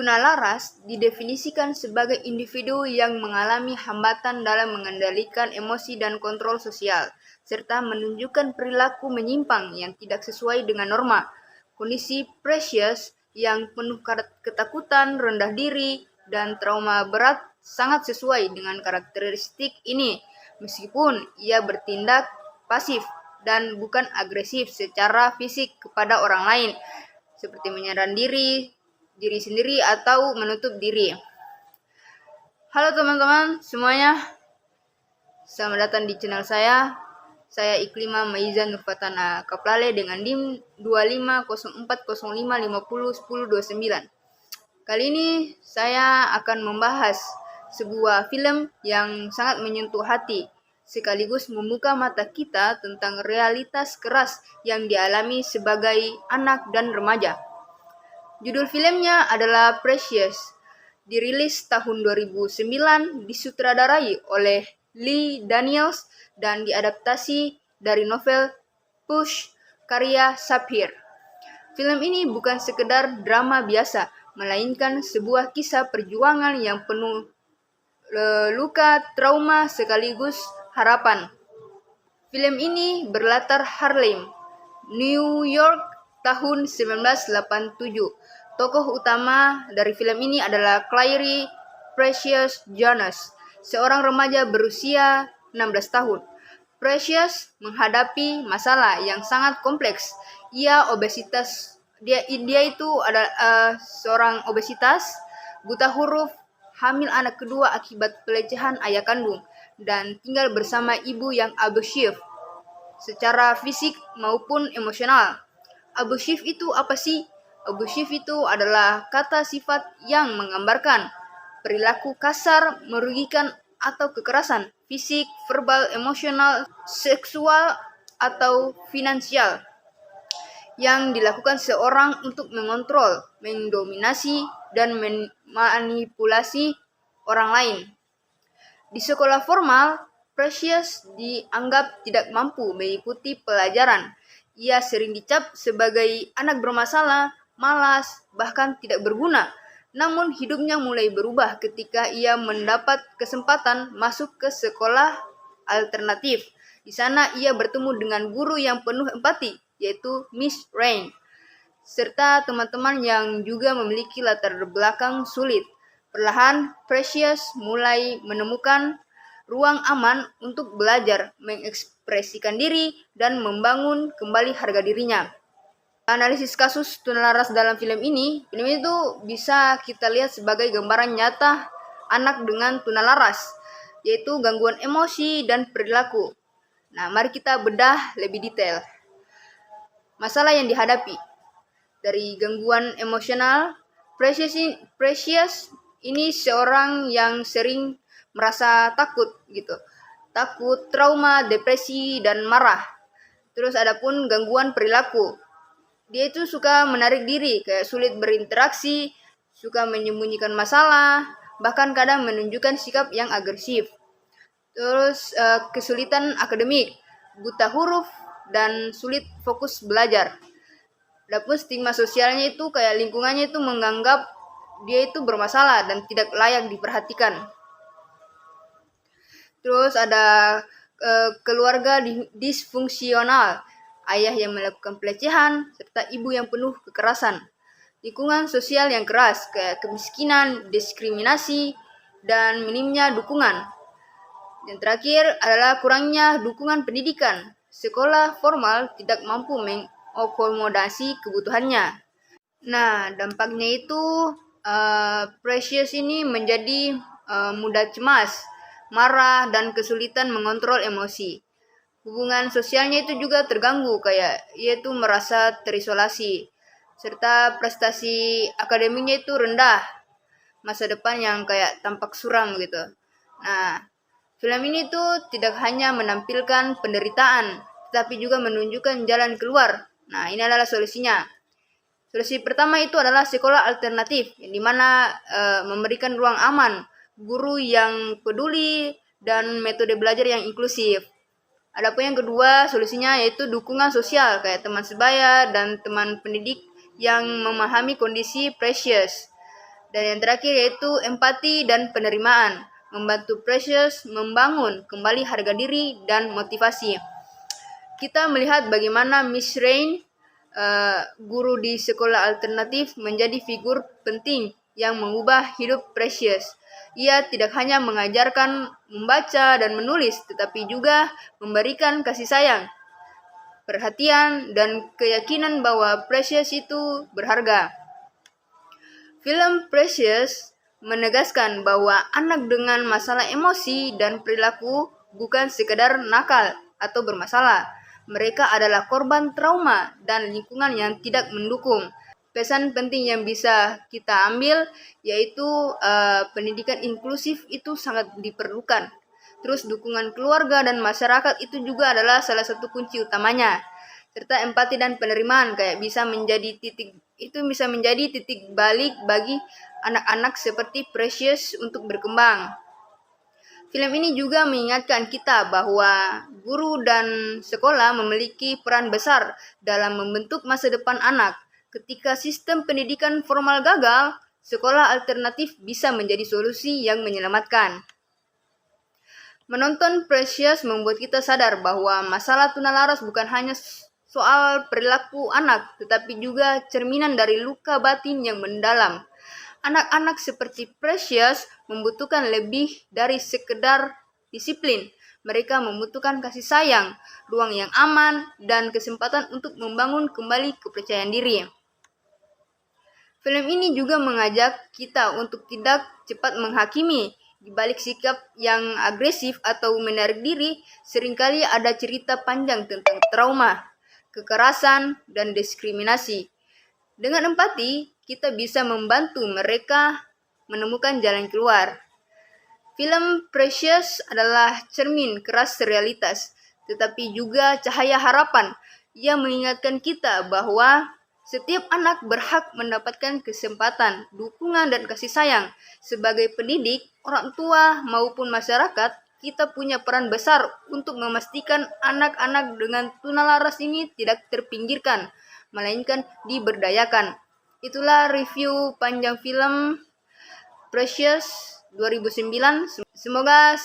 Tunalaras didefinisikan sebagai individu yang mengalami hambatan dalam mengendalikan emosi dan kontrol sosial, serta menunjukkan perilaku menyimpang yang tidak sesuai dengan norma. Kondisi Precious yang penuh ketakutan, rendah diri, dan trauma berat sangat sesuai dengan karakteristik ini, meskipun ia bertindak pasif dan bukan agresif secara fisik kepada orang lain, seperti menyerang diri sendiri atau menutup diri. Halo teman-teman semuanya, selamat datang di channel saya. Saya Iklima Maiza Nurfatana Kaplale dengan NIM 250405501029. Kali ini saya akan membahas sebuah film yang sangat menyentuh hati, sekaligus membuka mata kita tentang realitas keras yang dialami sebagai anak dan remaja. Judul filmnya adalah Precious, dirilis tahun 2009, disutradarai oleh Lee Daniels dan diadaptasi dari novel Push karya Sapphire. Film ini bukan sekedar drama biasa, melainkan sebuah kisah perjuangan yang penuh luka, trauma, sekaligus harapan. Film ini berlatar Harlem, New York tahun 1987. Tokoh utama dari film ini adalah Claire Precious Jonas, seorang remaja berusia 16 tahun. Precious menghadapi masalah yang sangat kompleks. Dia itu adalah seorang obesitas, buta huruf, hamil anak kedua akibat pelecehan ayah kandung, dan tinggal bersama ibu yang abusive secara fisik maupun emosional. Abusive itu apa sih? Abusive itu adalah kata sifat yang menggambarkan perilaku kasar, merugikan, atau kekerasan fisik, verbal, emosional, seksual, atau finansial yang dilakukan seorang untuk mengontrol, mendominasi, dan memanipulasi orang lain. Di sekolah formal, Precious dianggap tidak mampu mengikuti pelajaran. Ia sering dicap sebagai anak bermasalah, malas, bahkan tidak berguna. Namun hidupnya mulai berubah ketika ia mendapat kesempatan masuk ke sekolah alternatif. Di sana ia bertemu dengan guru yang penuh empati, yaitu Miss Rain, serta teman-teman yang juga memiliki latar belakang sulit. Perlahan, Precious mulai menemukan ruang aman untuk belajar, mengekspresikan diri, dan membangun kembali harga dirinya. Analisis kasus tunalaras dalam film itu bisa kita lihat sebagai gambaran nyata anak dengan tunalaras, yaitu gangguan emosi dan perilaku. Nah, mari kita bedah lebih detail. Masalah yang dihadapi dari gangguan emosional, Precious ini seorang yang sering merasa takut gitu. Takut, trauma, depresi, dan marah. Terus adapun gangguan perilaku, dia itu suka menarik diri, kayak sulit berinteraksi, suka menyembunyikan masalah, bahkan kadang menunjukkan sikap yang agresif. Terus kesulitan akademik, buta huruf, dan sulit fokus belajar. Adapun stigma sosialnya itu kayak lingkungannya itu menganggap dia itu bermasalah dan tidak layak diperhatikan. Terus ada keluarga disfungsional, ayah yang melakukan pelecehan, serta ibu yang penuh kekerasan. Lingkungan sosial yang keras, kayak kemiskinan, diskriminasi, dan minimnya dukungan. Yang terakhir adalah kurangnya dukungan pendidikan. Sekolah formal tidak mampu mengakomodasi kebutuhannya. Nah, dampaknya itu Precious ini menjadi mudah cemas, marah, dan kesulitan mengontrol emosi. Hubungan sosialnya itu juga terganggu, kayak ia itu merasa terisolasi, serta prestasi akademiknya itu rendah, masa depan yang kayak tampak suram gitu. Nah, film ini tuh tidak hanya menampilkan penderitaan, tetapi juga menunjukkan jalan keluar. Nah, ini adalah solusinya. Solusi pertama itu adalah sekolah alternatif, yang dimana memberikan ruang aman, guru yang peduli, dan metode belajar yang inklusif. Adapun yang kedua, solusinya yaitu dukungan sosial, kayak teman sebaya dan teman pendidik yang memahami kondisi Precious. Dan yang terakhir yaitu empati dan penerimaan, membantu Precious membangun kembali harga diri dan motivasi. Kita melihat bagaimana Miss Rain, guru di sekolah alternatif, menjadi figur penting yang mengubah hidup Precious. Ia tidak hanya mengajarkan membaca dan menulis, tetapi juga memberikan kasih sayang, perhatian, dan keyakinan bahwa Precious itu berharga. Film Precious menegaskan bahwa anak dengan masalah emosi dan perilaku bukan sekedar nakal atau bermasalah. Mereka adalah korban trauma dan lingkungan yang tidak mendukung. Pesan penting yang bisa kita ambil yaitu pendidikan inklusif itu sangat diperlukan. Terus dukungan keluarga dan masyarakat itu juga adalah salah satu kunci utamanya. Serta empati dan penerimaan bisa menjadi titik balik bagi anak-anak seperti Precious untuk berkembang. Film ini juga mengingatkan kita bahwa guru dan sekolah memiliki peran besar dalam membentuk masa depan anak. Ketika sistem pendidikan formal gagal, sekolah alternatif bisa menjadi solusi yang menyelamatkan. Menonton Precious membuat kita sadar bahwa masalah tunalaras bukan hanya soal perilaku anak, tetapi juga cerminan dari luka batin yang mendalam. Anak-anak seperti Precious membutuhkan lebih dari sekedar disiplin. Mereka membutuhkan kasih sayang, ruang yang aman, dan kesempatan untuk membangun kembali kepercayaan diri. Film ini juga mengajak kita untuk tidak cepat menghakimi. Di balik sikap yang agresif atau menarik diri, seringkali ada cerita panjang tentang trauma, kekerasan, dan diskriminasi. Dengan empati, kita bisa membantu mereka menemukan jalan keluar. Film Precious adalah cermin keras realitas, tetapi juga cahaya harapan. Ia mengingatkan kita bahwa setiap anak berhak mendapatkan kesempatan, dukungan, dan kasih sayang. Sebagai pendidik, orang tua, maupun masyarakat, kita punya peran besar untuk memastikan anak-anak dengan tunalaras ini tidak terpinggirkan, melainkan diberdayakan. Itulah review panjang film Precious 2009. Semoga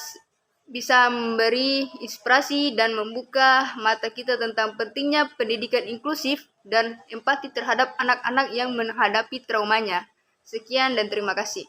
bisa memberi inspirasi dan membuka mata kita tentang pentingnya pendidikan inklusif dan empati terhadap anak-anak yang menghadapi traumanya. Sekian dan terima kasih.